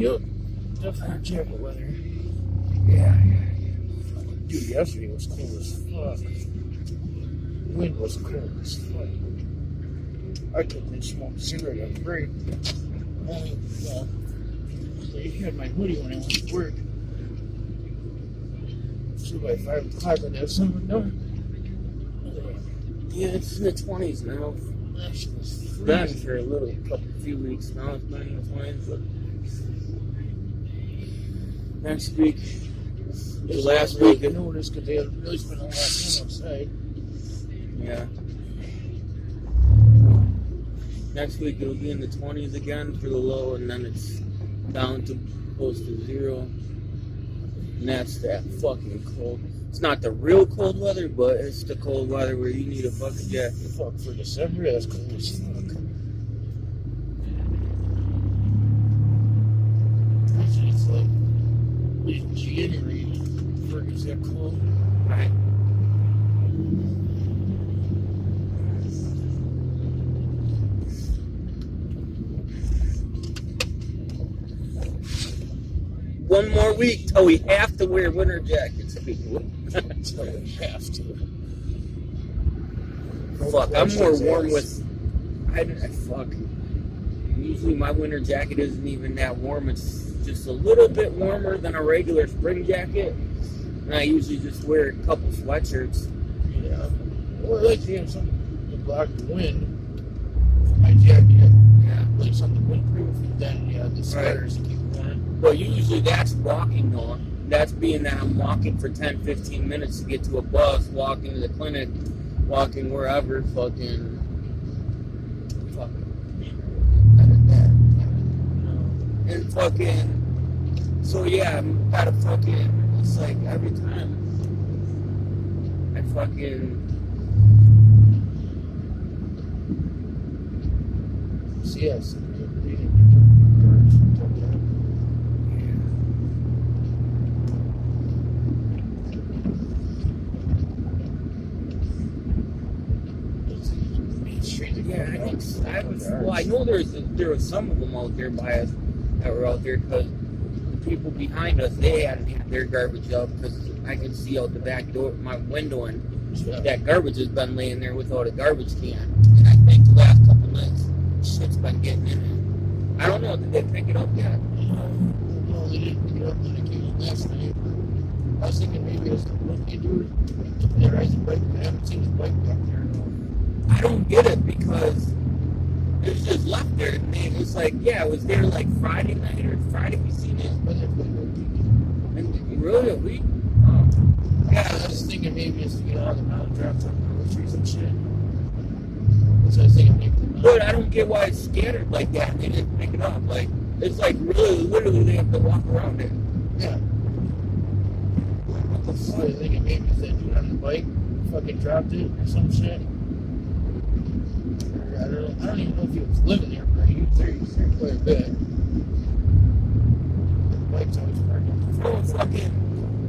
Yep. Definitely jacket weather. Yeah. Dude, yesterday was cold as fuck. Wind was cold as fuck. I couldn't even smoke a cigarette on break. Only, I had my hoodie when I went to work. So by 5 o'clock, I'd have something done. Yeah, it's in the 20s now. That shit was It's been freezing. for a few weeks now. It's been in the 20s, but next week, the last week, I noticed because they had really spent a lot of time outside. yeah. Next week it'll be in the 20s again for the low, and then it's down to close to 0. And that's that fucking cold. It's not the real cold weather, but it's the cold weather where you need a fucking jacket. Fuck, for December, that's cold as fuck. It's like late January, it's that cold. Right. One more week till we have to wear winter jackets, people. So we have to. Fuck, I'm more warm with. Fuck. Usually my winter jacket isn't even that warm. It's just a little bit warmer than a regular spring jacket. And I usually just wear a couple sweatshirts. Yeah. Or I like to have something to block the wind for my jacket. Yeah. Like something windproof. And then, the sweaters to keep warm. Well, usually that's walking though. That's being that I'm walking for 10, 15 minutes to get to a bus, walking to the clinic, walking wherever, fucking. And fucking. So yeah, I'm gotta fucking. It's like every time I fucking. So, yes. Yeah, I know there was some of them out there by us that were out there because the people behind us, they hadn't had their garbage up because I could see out the back door, my window, and that garbage has been laying there without a garbage can. And I think the last couple nights, shit's been getting in it. I don't know, did they pick it up yet? No, they didn't pick it up when I came in last night. I was thinking maybe it's what they do. They ride the bike, but I haven't seen his bike back there. I don't get it because it was just left there. And it's like, yeah, it was there like Friday night or Friday we seen it. And really a week? Oh. Yeah, I was thinking maybe it's to get all the mountain drops on groceries and shit. So I was thinking maybe. But I don't get why it's scattered like that. They didn't pick it up. Like, it's like really, literally they have to walk around it. Yeah. What the fuck? I was thinking maybe if that dude on the bike fucking dropped it or some shit. I don't even know if he was living there, but he was there quite a bit. The bike's always parked. Oh, fucking.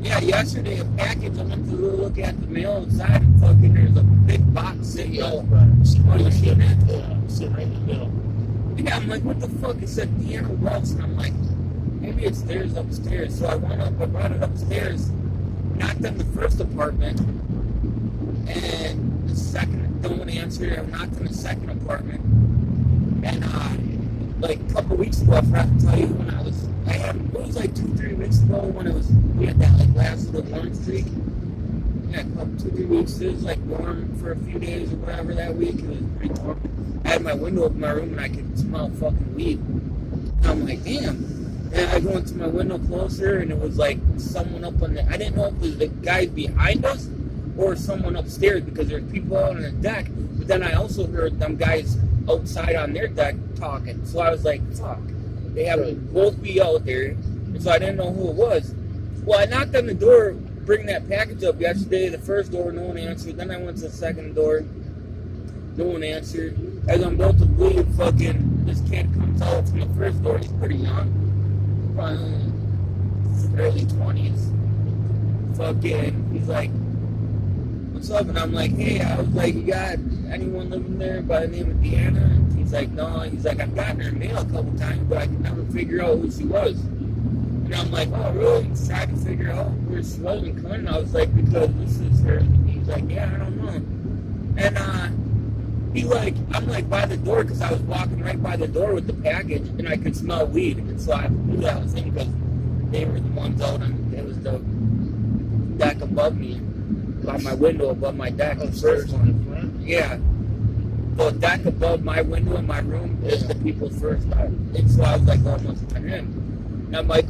Yeah, yesterday a package, I went to look at the mail inside and fucking there's a big box sitting out. Oh, you seen that? Yeah, sitting right in the middle. Yeah, I'm like, what the fuck? It said Deanna Wells, and I'm like, maybe it's theirs upstairs. So I went up, I brought it upstairs, knocked on the first apartment, and the second, no one answered. I knocked on the second apartment, and like a couple weeks ago, I forgot to tell you when it was like 2-3 weeks ago when we had that like last little warm streak. Yeah, 2-3 weeks. It was like warm for a few days or whatever that week. It was pretty warm. I had my window open in my room and I could smell fucking weed. And I'm like, damn. And I go into my window closer and it was like someone up on I didn't know if it was the guys behind us or someone upstairs because there's people out on the deck. But then I also heard them guys outside on their deck talking. So I was like, fuck. They have to both be out there. And so I didn't know who it was. Well, I knocked on the door, bring that package up yesterday. The first door, no one answered. Then I went to the second door. No one answered. As I'm about to leave, fucking, this kid comes out from the first door. He's pretty young. Probably early 20s. Fucking, he's like, what's up? And I'm like, hey, I was like, you got anyone living there by the name of Deanna? And he's He's like, no. He's like, I've gotten her mail a couple times, but I could never figure out who she was. And I'm like, oh, really? He's trying to figure out where she was in Clinton. I was like, because this is her. And he's like, yeah, I don't know. And I'm like by the door because I was walking right by the door with the package, and I could smell weed. And so I knew that was him because they were the ones out on, it was the deck above me, by my window above my deck. The first one. Yeah. The deck above my window in my room is the people's first time. And so I was like, oh, it must have been him. And I'm like,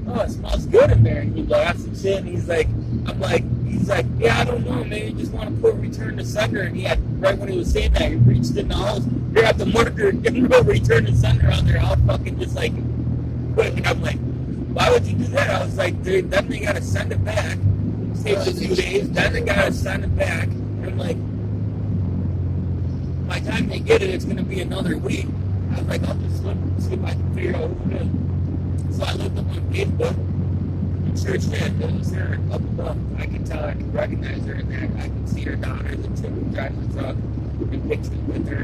oh, it smells good in there. And he laughs and shit. And he's like, yeah, I don't know, man. You just want to put return to sender. And he had, right when he was saying that, he reached in the house, grabbed the marker, and wrote return to sender on there. I'll fucking just like, quick. And I'm like, why would you do that? I was like, dude, then they got to send it back. It takes a few days. Then they got to send it back. And I'm like, by the time they get it, it's going to be another week. I was like, I'll just look and see if I can figure out who it is. So I looked up on Facebook. Sure shit, it was her up above. I could tell, I could recognize her in that. I could see her daughter, the chick who drives the truck, and pictures with her.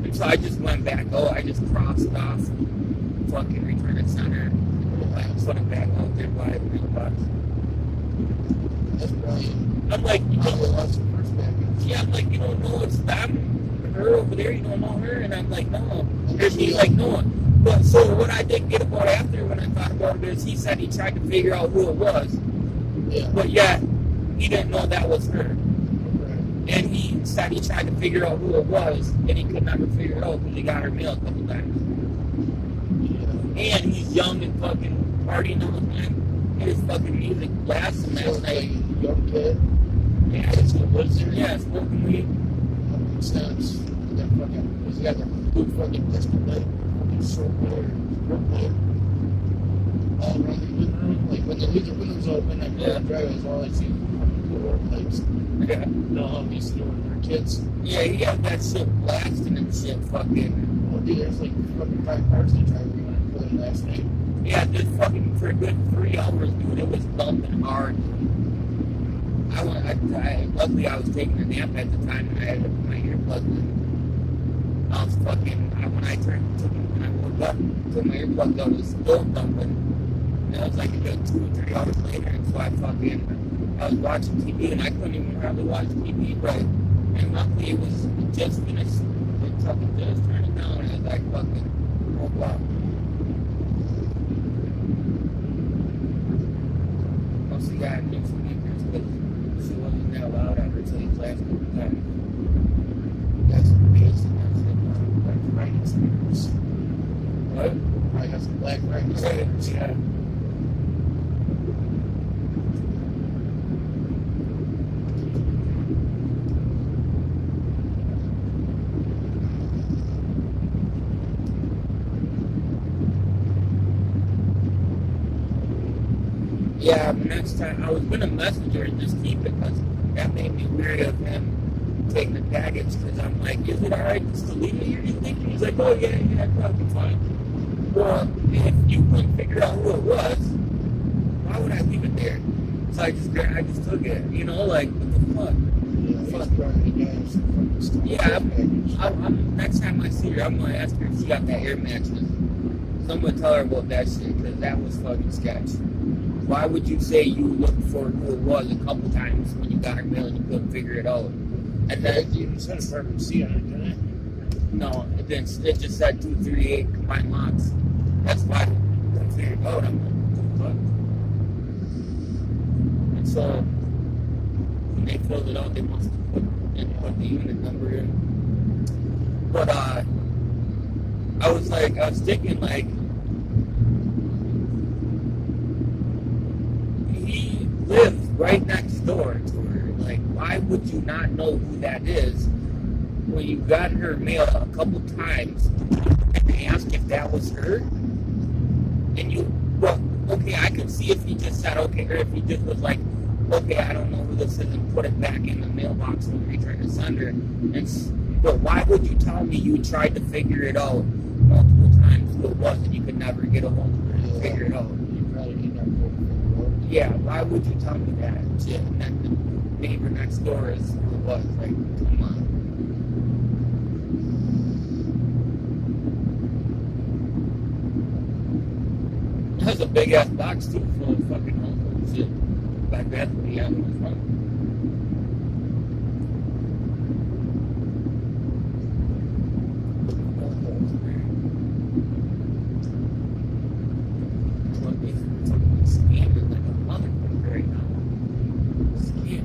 And so I just went back. Oh, I just crossed off fucking return to center. I put it back out there by $3. That's brilliant. I'm like, you know, That's the first package. yeah, I'm like, you don't know it's them, her over there, you don't know her. And I'm like, no. And she's like, no. But so what I did get about after when I thought about it is he said he tried to figure out who it was, Yeah. but yet he didn't know that was her. Right. And he said he tried to figure out who it was, and he could never figure it out because he got her mail a couple times. Yeah. And he's young and fucking partying all the time. His fucking music blasting So last it's like a night. young kid. Yeah, It's the woods there. yeah, smoking weed. That makes sense. That fucking, he's got the blue fucking disco light. Fucking so weird. Real weird. All around the living room. Like when the windows open, I go and drive, that's all I see. Fucking blue orb lights. Yeah. No, I'm used to doing their kids. Yeah, he had that shit blasting and shit fucking. Oh, dude, there's like fucking 5 cars they tried to run and play last night. Yeah, just fucking for a good 3 hours, dude. It was bumping hard. Luckily I was taking a nap at the time and I had my earplugs in. I was fucking, when I woke up, took my earplugs out, it was still bumping. And it was like a good 2 or 3 hours later, and so I was watching TV and I couldn't even hardly watch TV right. And luckily it was just finished, the truck was just turning down and I was like fucking, oh wow. She got new speakers because she wasn't that loud at her till these last couple times. Got some bass and that shit. Black Friday speakers. What? I got some Black Friday speakers. Yeah. Yeah, next time I was gonna message her and just keep it because that made me weary of him taking the package. Because I'm like, is it alright just to leave it here? You think? He's like, oh yeah, probably fine. Well, if you couldn't figure out who it was, why would I leave it there? So I just took it. You know, like what the fuck? Yeah, he's probably the guy who's fucking stuff. Yeah, I'm next time I see her, I'm gonna ask her if she got that air mattress. So I'm gonna tell her about that shit because that was fucking sketch. Why would you say you looked for who it was a couple times when you got her mail and you couldn't figure it out? And then, You said apartment C on it, didn't it? no, it just said 238 combined locks. That's why I couldn't figure it out. I'm like, what the fuck? And so, when they filled it out, they must have put the unit number in. But, I was thinking, like, he lives right next door to her. Like, why would you not know who that is when you got her mail a couple times and asked if that was her? And well, okay, I could see if he just said, okay, or if he just was like, okay, I don't know who this is, and put it back in the mailbox and return to sender. But why would you tell me you tried to figure it out multiple times who it was and you could never get a hold of her and figure it out? You probably need that book for the road. Yeah, why would you tell me that shit? And then the neighbor next door is who it was. Like, come on. That was a big ass box too, full of fucking home shit. Back then, yeah, it was fun. Scamming like a motherfucker right now. Scam.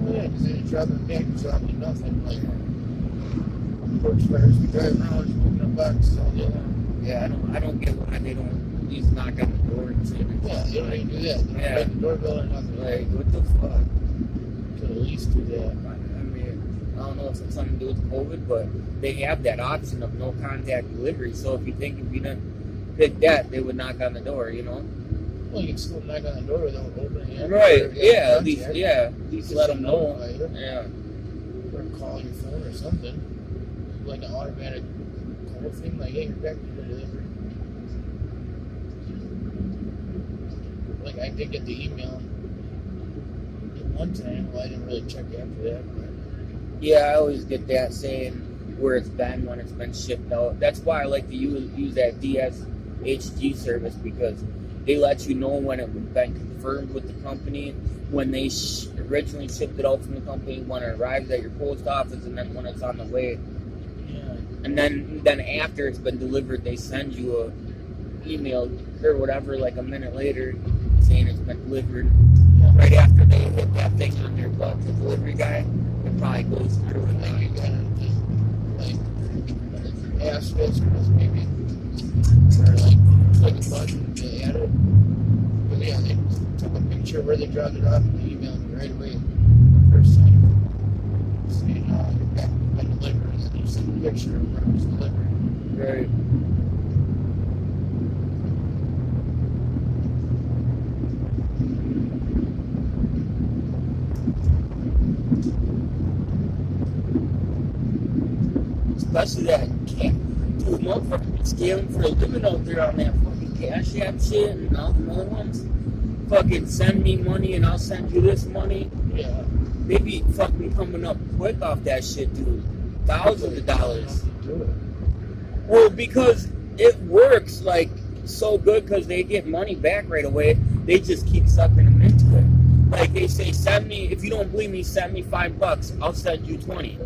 Oh, yeah, because then you drop it back, you drop it nothing. Like, porch fires, we drive around, just picking up boxes all day long. Yeah, I don't get why they don't at least knock on the door and shit. Yeah, they don't even do that. They don't Yeah. ring the doorbell or nothing. Like, what the fuck? Could at least do that. I mean, I don't know if it's something to do with COVID, but they have that option of no contact delivery. So if you didn't pick that, they would knock on the door, you know? Well, you can still knock on the door without opening it. Right, Or, yeah, at least Just let them know. notify you. Yeah. Or call your phone or something. Like an automatic call thing, like, hey, you're back to the delivery. Like, I did get the email at one time. Well, I didn't really check after that, but Yeah, I always get that saying where it's been when it's been shipped out. That's why I like to use that DSHG service because they let you know when it was been confirmed with the company, when they originally shipped it out from the company, when it arrives at your post office, and then when it's on the way. yeah. And then after it's been delivered, they send you a email or whatever, like a minute later, saying it's been delivered. Yeah. Right after they hit that thing on their glove, the delivery guy, it probably goes through and Like, like, you gotta just, like, ask this maybe. Or, like, click a button to add it. But yeah, they took a picture where they dropped it off and they emailed me right away. First time. Saying, you're back by delivery. And then you send a picture of where it was delivered. right. Especially that cat. Dude, motherfucker be scaling for a living out there on that fucking Cash App shit and all the other ones. Fucking send me money and I'll send you this money. Yeah. They be fucking coming up quick off that shit, dude. Thousands of dollars. Do it. Well, because it works like so good because they get money back right away. They just keep sucking them into it. Like they say, send me, if you don't believe me, send me $5. I'll send you 20.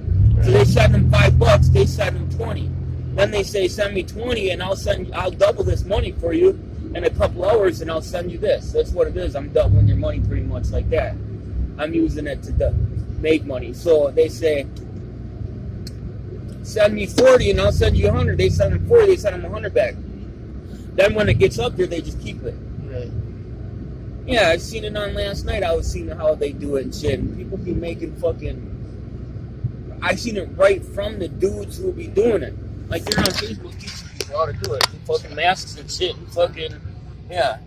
So they send them $5, they send them 20. Then they say, send me 20 and I'll double this money for you in a couple hours and I'll send you this. That's what it is. I'm doubling your money pretty much like that. I'm using it to make money. So they say, send me 40 and I'll send you 100. They send them 40, they send them 100 back. Then when it gets up there, they just keep it. Right. Yeah, I seen it on last night. I was seeing how they do it and shit. And people be making fucking... I seen it right from the dudes who be doing it. Like they're on Facebook teaching people how to do it. And fucking masks and shit and fucking... Yeah.